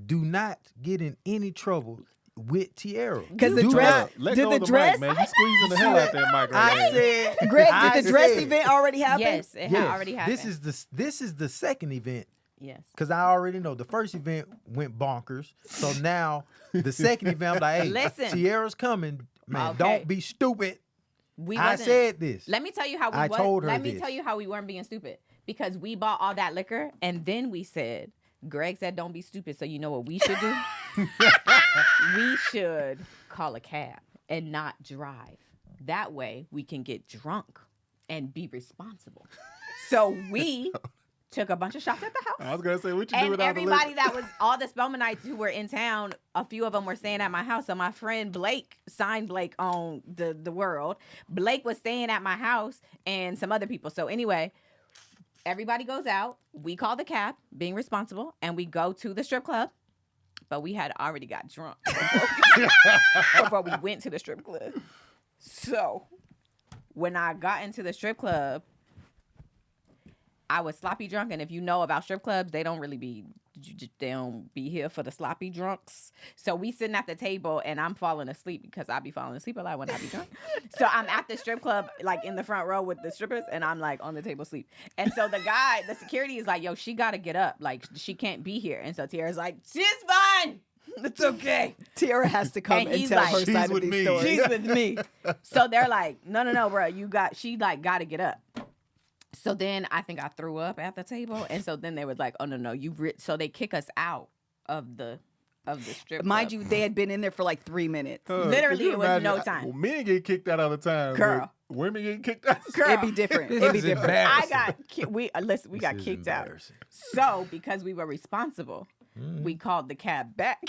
do not get in any trouble with Tierra. Because the Do dress, not. Let did go the of the dress, mic, man. You squeezing the hell out that mic right I there. said, Greg, I did the dress said- event already happen? Yes, it had already happened. This is the second event. Yes. Because I already know the first event went bonkers. So now the second event, I'm like, hey, Listen. Tierra's coming. Man, Okay. don't be stupid. We I wasn't- said this. Let me tell you how we I was. told her Let me this. tell you how we weren't being stupid. Because we bought all that liquor and then we said, Greg said don't be stupid, so you know what we should do? We should call a cab and not drive. That way we can get drunk and be responsible. So we took a bunch of shots at the house. I was gonna say, what you do And without the everybody liquor? that was, all the Spelmanites who were in town, a few of them were staying at my house. So my friend Blake, signed Blake on the world. Blake was staying at my house and some other people. So anyway, everybody goes out. We call the cab, being responsible, and we go to the strip club. But we had already got drunk before we went to the strip club. So when I got into the strip club, I was sloppy drunk, and if you know about strip clubs, they don't be here for the sloppy drunks. So we sitting at the table, and I'm falling asleep because I be falling asleep a lot when I be drunk. So I'm at the strip club, like in the front row with the strippers, and I'm like on the table asleep. And so the security is like, yo, she got to get up. Like, she can't be here. And so Tierra's like, she's fine. It's okay. Tierra has to come And and he's tell like, her "She's side of with these me." stories. She's with me. So they're like, no, bro, she like got to get up. So then I think I threw up at the table, and so then they were like, "Oh no, so they kick us out of the strip Mind club. you, they had been in there for like 3 minutes. Literally, Could you it was imagine? no time. Well, men get kicked out all the time. Girl. but women get kicked out. Girl. It'd be different. This It'd be is different. embarrassing. I got we got This is kicked out. embarrassing. So because we were responsible, we called the cab back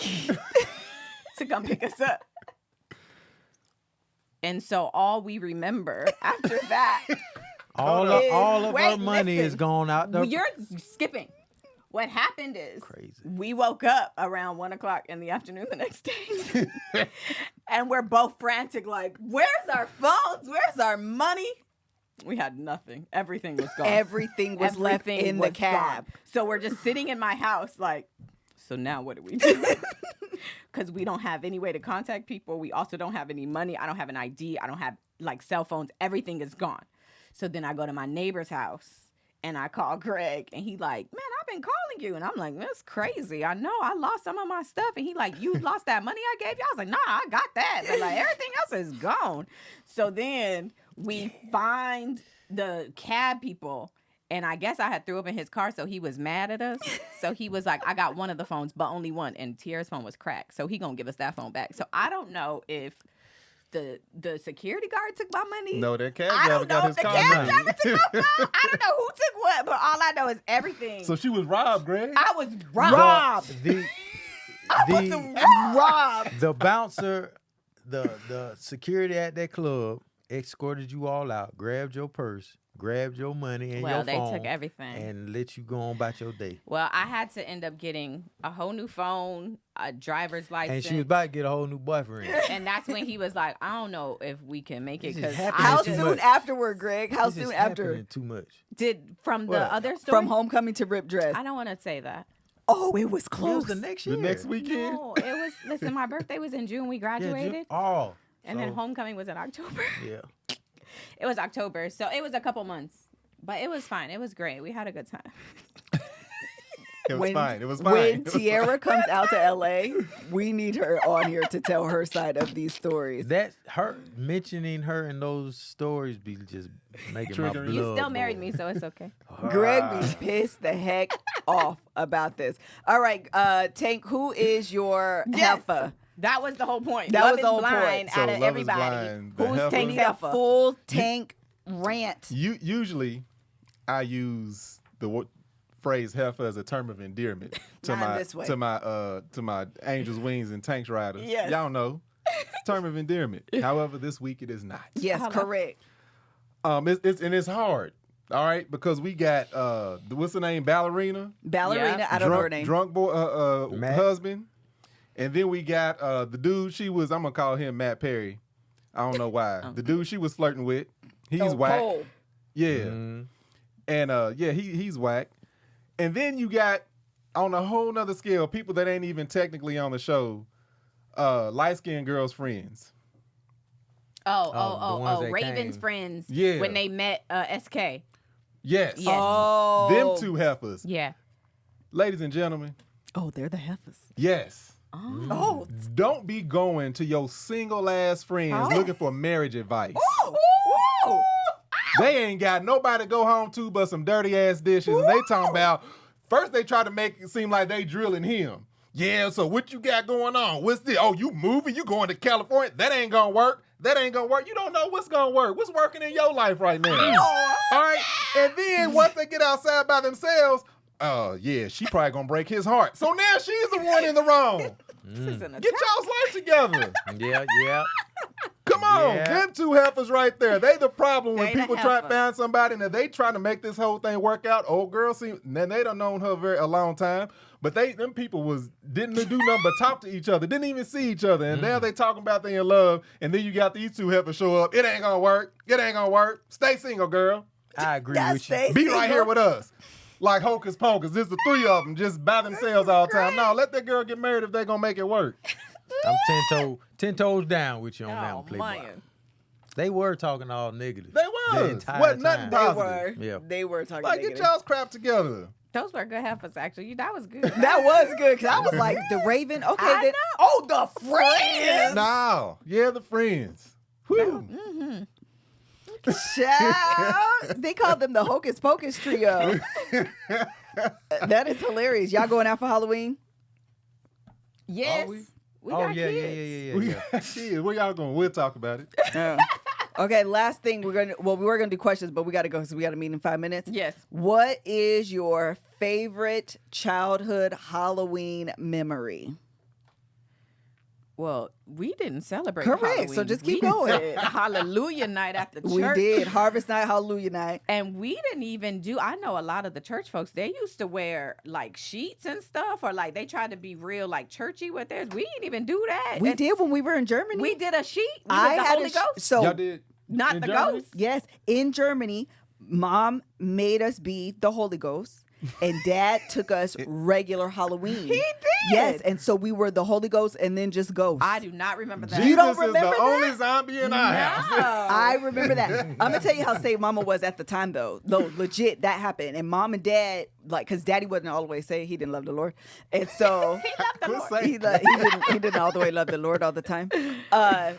to come pick us up. And so all we remember after that, All Is- of wait, our money listen. is gone out the you're skipping. What happened is Crazy. we woke up around 1:00 in the afternoon the next day, and we're both frantic, like, "Where's our phones? Where's our money?" We had nothing. Everything was gone. Everything was left Everything in the was cab. gone. So we're just sitting in my house, like, so now what do we do? Because we don't have any way to contact people. We also don't have any money. I don't have an ID. I don't have like cell phones. Everything is gone. So then I go to my neighbor's house and I call Greg, and he like, "Man, I've been calling you." And I'm like, "That's crazy. I know I lost some of my stuff." And he like, "You lost that money I gave you?" I was like, "Nah, I got that. But like everything else is gone." So then we find the cab people, and I guess I had threw up in his car, so he was mad at us. So he was like, "I got one of the phones, but only one." And Tierra's phone was cracked, so he gonna give us that phone back. So I don't know if the security guard took my money. No, that cab I driver don't know got if his the car cab money. driver took my phone. I don't know who took what, but all I know is everything. So she was robbed, Greg. I was robbed. The Rob. the bouncer, the security at that club escorted you all out, grabbed your purse, grabbed your money and Well, your they phone, took everything. and let you go on about your day. Well, I had to end up getting a whole new phone, a driver's license. And she was about to get a whole new boyfriend. And that's when he was like, "I don't know if we can make it This is because happening How too soon much. afterward, Greg? How This is soon after? happening too much. did from the What? other story. From homecoming to rip dress. I don't want to say that. Oh, it was It was close. the next The year. next weekend. No, it was. Listen, my birthday was in June. We Yeah, graduated, and then so, homecoming was in October. Yeah. It was October, so it was a couple months, but it was fine. It was great. We had a good time. It was fine. It was fine. When It was Tierra comes out to LA, we need her on here to tell her side of these stories. That's her mentioning her in those stories be just making my Triggering. blood. You still married boil. me, so it's okay. Greg be pissed the heck off about this. All right, Tank, who is your Yes. heifer? That was the whole point. That Love was is the whole blind point. So out of Love is everybody. Blind, the Who's heifer. taking a full Tank rant? Usually, I use the phrase heifer as a term of endearment to Not in this way. to my angels wings and tanks riders. Yes. Y'all know it's a term of endearment. However, this week it is not. Yes, Hold on. correct. It's hard. All right, because we got what's the name, ballerina, Ballerina, Yeah. I don't know her name. drunk boy, Matt. husband, and then we got the dude. I'm gonna call him Matt Perry. I don't know why. The dude she was flirting with, he's Oh, whack. Cole. Yeah. Mhm. And he's whack. And then you got on a whole nother scale, people that ain't even technically on the show, light-skinned girls' friends. the ones that Raven's came. friends. Yeah. When they met SK. Yes. Yes. Oh. Them two heifers. Yeah. Ladies and gentlemen, Oh, they're the heifers. yes. Oh. Don't be going to your single-ass friends looking for marriage advice. Ooh. They ain't got nobody to go home to but some dirty-ass dishes, and they talking about, first they try to make it seem like they drilling him. Yeah, so what you got going on? What's this? Oh, you moving? You going to California? That ain't gonna work. That ain't gonna work. You don't know what's gonna work. What's working in your life right now? All right? And then once they get outside by themselves, yeah, she probably gonna break his heart. So now she's the one in the wrong. This is an Get y'all's life together. Yeah. Come on, Yeah. them two heifers right there. They the problem when They the people try to heifer. find somebody and they trying to make this whole thing work out. Old girl, then they done known her a long time, but them people didn't do nothing but talk to each other, didn't even see each other, and now they talking about they in love, and then you got these two heifers show up. It ain't gonna work. It ain't gonna work. Stay single, girl. I agree That's with you. they- Be right single. here with us. Like hocus pocus. There's the three of them just by themselves all the time. No, let that girl get married if they gonna make it work. I'm 10 toes down with you on that Oh, one, Playboy. man. They were talking all negative. They The was. entire Wasn't nothing time. They positive. were. Yeah. They were talking Like, get negative. y'all's crap together. Those were good heifers, actually. That was good. That was good because I was like the Raven. Okay, I then. Oh, the friends. No. Yeah, the friends. Whew. Child. They called them the Hocus Pocus trio. That is hilarious. Y'all going out for Halloween? Yes. Are we? We Oh, got yeah. kids. We got kids. Where y'all going? We'll talk about it. Yeah. Okay, last thing we were gonna do questions, but we gotta go because we got a meeting in 5 minutes. Yes. What is your favorite childhood Halloween memory? Well, we didn't celebrate Correct, Halloween. so just keep We going. did Hallelujah night at the church. We did Harvest Night, Hallelujah Night. And we didn't even I know a lot of the church folks, they used to wear like sheets and stuff, or like they tried to be real like churchy with theirs. We didn't even do that. We did when we were in Germany. We did a sheet. We I was the had Holy a Ghost. so Y'all did? Not in the Germany? ghost. yes, in Germany, Mom made us be the Holy Ghost. And Dad took us regular Halloween. He did. Yes, and so we were the Holy Ghost and then just ghosts. I do not remember that. Jesus You don't is remember the that? only zombie in our house. I remember that. I'm gonna tell you how saved Mama was at the time, though. Though legit, that happened, and Mom and Dad, like, cause Daddy wasn't all the way saved. He didn't love the Lord, and so he didn't all the way love the Lord all the time.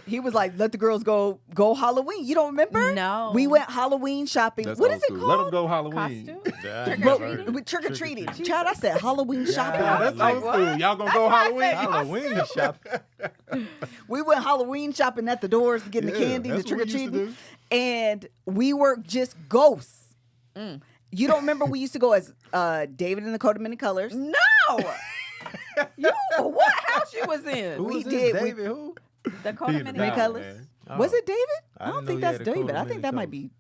He was like, let the girls go Halloween. You don't remember? No. We went Halloween shopping. That's What old is it school. called? Let them go Halloween. Costume? But trick or treating. Child, I said Halloween shopping. Yeah, that's like, old what? school. Y'all gonna go Halloween? Halloween shop. We went Halloween shopping at the doors, getting the Yeah, candy, the that's trick what or we used to treating, and we were just ghosts. You don't remember we used to go as David in the Coat of Many Colors? No. You, what house you was in? Who We was this? did, we- David who? The He Coda in the Many Many Bible, Colors? man. Oh. Was it David? I I don't didn't think know he that's had a coat David. of I think many that might colors. be.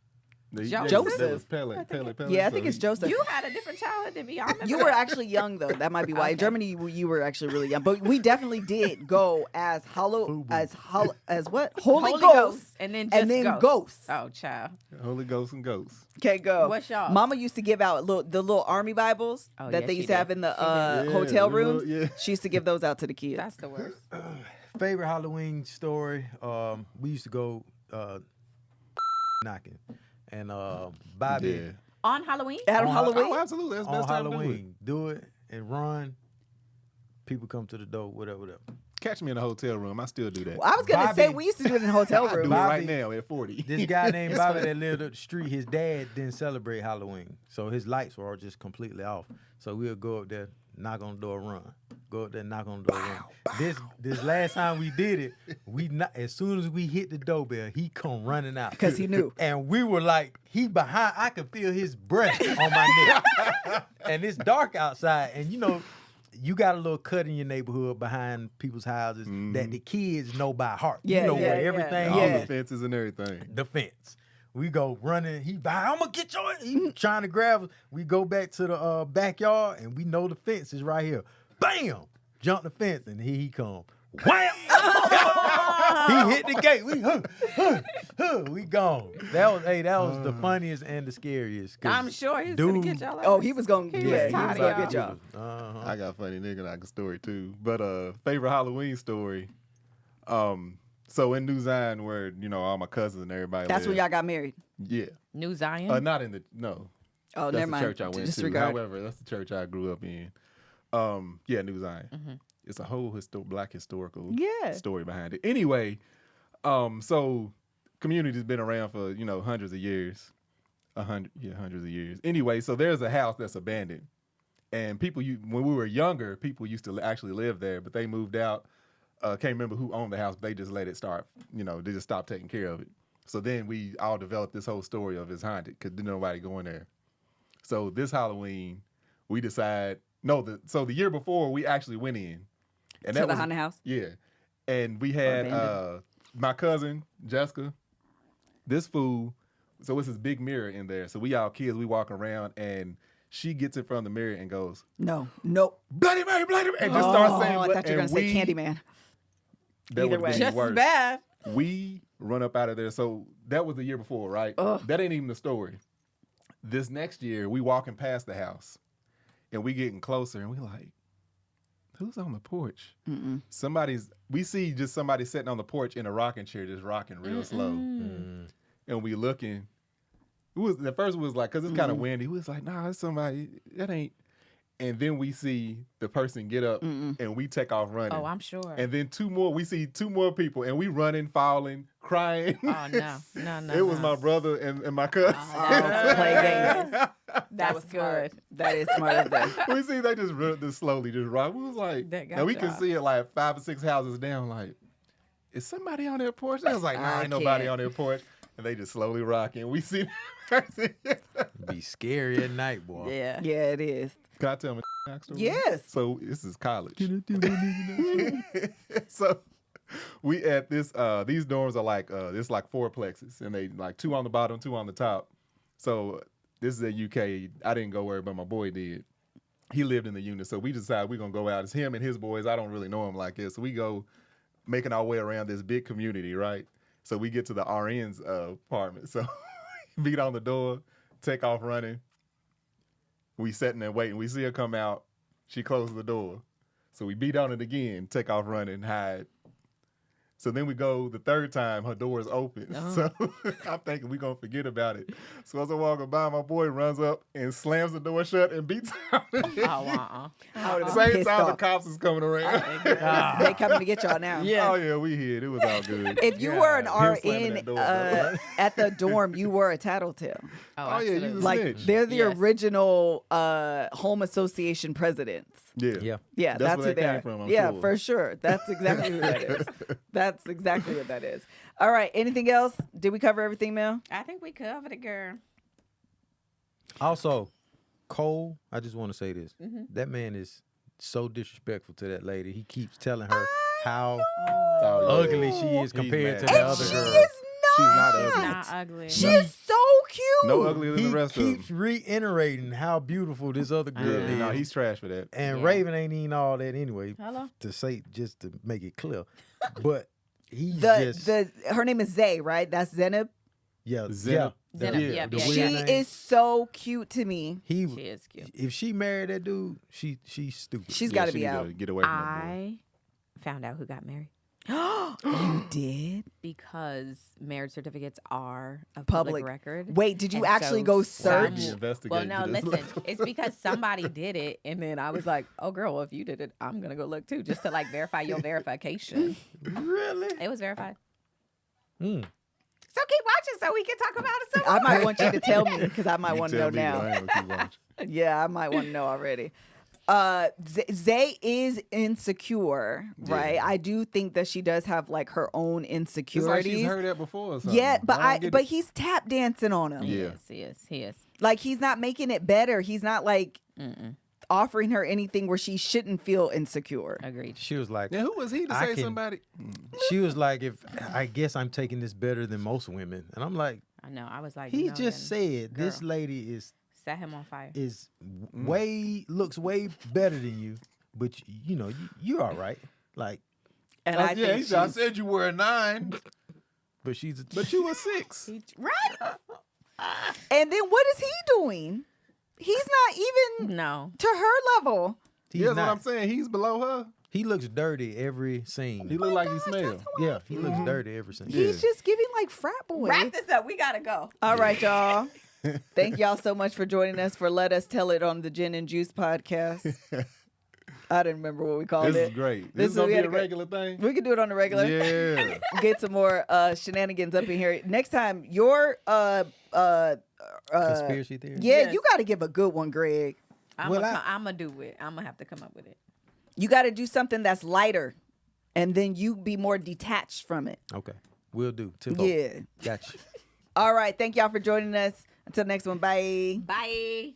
Joseph. That was Pele. Yeah, I think it's Joseph. You had a different childhood than me. I remember You were that. actually young though. That might be why. In Okay. Germany, you were actually really young. But we definitely did go as as what? Holy Ghost. And then just and then ghosts. ghosts. Oh, child. Holy Ghosts and Ghosts. Okay, go. What's y'all? Mama used to give out the little army Bibles Oh, that yeah, they she used to did. have in the She did. hotel Yeah, rooms. yeah. She used to give those out to the kids. That's the worst. Favorite Halloween story. We used to go knocking, and Bobby Yeah. On Halloween? At on Halloween. Oh, absolutely. That's the on best time to do it. Halloween do it and run. People come to the door, whatever. Catch me in a hotel room. I still do that. I was gonna say Bobby- we used to do it in hotel I do it rooms. right Bobby- now at 40. This guy named It's Bobby fun. that lived up the street, his dad didn't celebrate Halloween, so his lights were all just completely off. So we'll go up there, knock on the door, run. Go up there, knock on the door, run. This last time we did it, as soon as we hit the doorbell, he come running out 'Cause he knew. and we were like, he behind. I could feel his breath on my neck, and it's dark outside, and you got a little cut in your neighborhood behind people's houses that the kids know by heart. Yeah, you know yeah, where yeah. everything All is. the fences and everything. The fence. We go running. He behind. I'm gonna get your. He trying to grab us. We go back to the backyard, and we know the fence is right here. Bam! Jump the fence, and here he come. Wham! He hit the gate. We gone. That was the funniest and the scariest. 'Cause I'm sure he was gonna get y'all. Oh, he was gonna, He was he was tired gonna of get y'all. y'all. I got a funny nigga like a story too. But favorite Halloween story. So in New Zion, where all my cousins and everybody. That's when live, y'all got married. Yeah. New Zion. Not in the no. Oh, That's never the mind. church I went Disregard. to. However, that's the church I grew up in. Yeah, New Zion. Mm-hmm. It's a whole black historical Yeah. story behind it. Anyway, so community's been around for hundreds of years. Hundreds of years. Anyway, so there's a house that's abandoned, and when we were younger, people used to actually live there, but they moved out. Can't remember who owned the house, but they just let it start. They just stopped taking care of it. So then we all developed this whole story of it's haunted because didn't nobody go in there. So this Halloween, we decide so the year before we actually went in, and To that the was haunted house? Yeah, and we had my cousin Jessica, this fool. So it's this big mirror in there. So we all kids, we walk around, and she gets in front of the mirror and goes, No. Nope. Bloody Mary, and just starts saying, I thought you were gonna say Candyman. That Either would've way. been Just worse. as bad. We run up out of there. So that was the year before, right? Ugh. That ain't even the story. This next year, we walking past the house, and we getting closer, and we like, who's on the porch? We see just somebody sitting on the porch in a rocking chair, just rocking real slow. And we looking. At first it was like, because it's kind of windy. We was like, nah, it's somebody. That ain't. And then we see the person get up, and we take off running. Oh, I'm sure. And then we see two more people, and we running, falling, crying. Oh no. It was my brother and my cousin. Play games. That's good. That is smart of them. We see they just slowly just rock. We was like, That got and we could y'all. see it like 5 or 6 houses down. Like, is somebody on their porch? I was like, nah, I ain't nobody can't. on their porch. And they just slowly rocking. We see the person. Be scary at night, boy. Yeah. Yeah, it is. Can I tell my story? Yes. So this is college. So we at this these dorms are like it's like 4 plexes, and they like 2 on the bottom, 2 on the top. So this is at UK. I didn't go where, but my boy did. He lived in the unit, so we decided we're gonna go out. It's him and his boys. I don't really know him like this. So we go making our way around this big community, right? So we get to the RN's apartment. So beat on the door, take off running. We sitting there waiting. We see her come out. She closes the door. So we beat on it again, take off running, hide. So then we go the 3rd time, her door is open. So I'm thinking we're going to forget about it. So as I'm walking by, my boy runs up and slams the door shut and beats on it. Oh, I would've been Same pissed time the off. cops is coming around. They coming to get y'all now. Yeah. Oh, yeah, we hid. It was all good. If you were an Him slamming RN that door, bro. at the dorm, you were a tattletale. Oh, yeah, you absolutely. was Like snitch. they're the Yes. original home association presidents. Yeah. Yeah, that's where who that they came are. from, I'm Yeah, sure. for sure. That's exactly who that is. That's exactly what that is. All right. Anything else? Did we cover everything, Mel? I think we covered it, girl. Also, Cole, I just want to say this. That man is so disrespectful to that lady. He keeps telling her how Oh, yeah. ugly she is He's compared to mad. the And other she girl. is She's not not. ugly. Not ugly. She's so cute. No uglier than He the rest of keeps them. reiterating how beautiful this other girl Yeah, is. no, he's trash for that. And Yeah. Raven ain't even all that anyway. Hello? To say, just to make it clear. But he's The just her name is Zay, right? That's Zenib. yeah, Zenith. Zenith, Yeah, the yeah, weird She name. is so cute to me. He She is cute. if she married that dude, she's stupid. She's Yeah, got to she be need out. Get away from that boy. I found out who got married You did? because marriage certificates are a Public. public record. Wait, did you And actually so go some- search? Be Well, investigating no, this. listen. It's because somebody did it, and then I was like, "Oh, girl, well, if you did it, I'm gonna go look too, just to like verify your verification." Really? It was verified. Mm. So keep watching, so we can talk about it some I more. might want you to tell me because I might You want to tell know me, but now. I ain't gonna keep watching. Yeah, I might want to know already. Zay is insecure, right? I do think that she does have like her own It's like insecurities. she's heard that before or something. Yeah, but I don't get but it. he's tap dancing on him. He Yeah. is. He is. Like he's not making it better. He's not like offering her anything where she shouldn't feel insecure. Agreed. She was like, Now, who was he to I say can- somebody? she was like, if I guess I'm taking this better than most women, and I'm like, I know. I was like, he you know, just then said this girl. lady is set him on fire. way looks way better than you, but you know you're all right. Like And I think I said you were a 9, But she's but you were 6. Right? And then what is he doing? He's not even No. to her level. he's That's not. what I'm saying. He's below her. He looks dirty every scene. He look like he smells. Yeah, he looks dirty every scene. He's just giving like frat boy. Wrap this up. We gotta go. All right, y'all. Thank y'all so much for joining us for Let Us Tell It on the Gin and Juice podcast. I didn't remember what we called This it. is great. This This is gonna we be had a a great- regular thing. We can do it on the regular. Yeah. Get some more shenanigans up in here. Next time, your Conspiracy theory. yeah, Yes. you got to give a good one, Greg. I'm Well, gonna do it. I'm gonna have to come up with it. You got to do something that's lighter, and then you be more detached from it. Okay, will do. Tempo. Yeah. Gotcha. All right. Thank y'all for joining us. Until next one. Bye. Bye.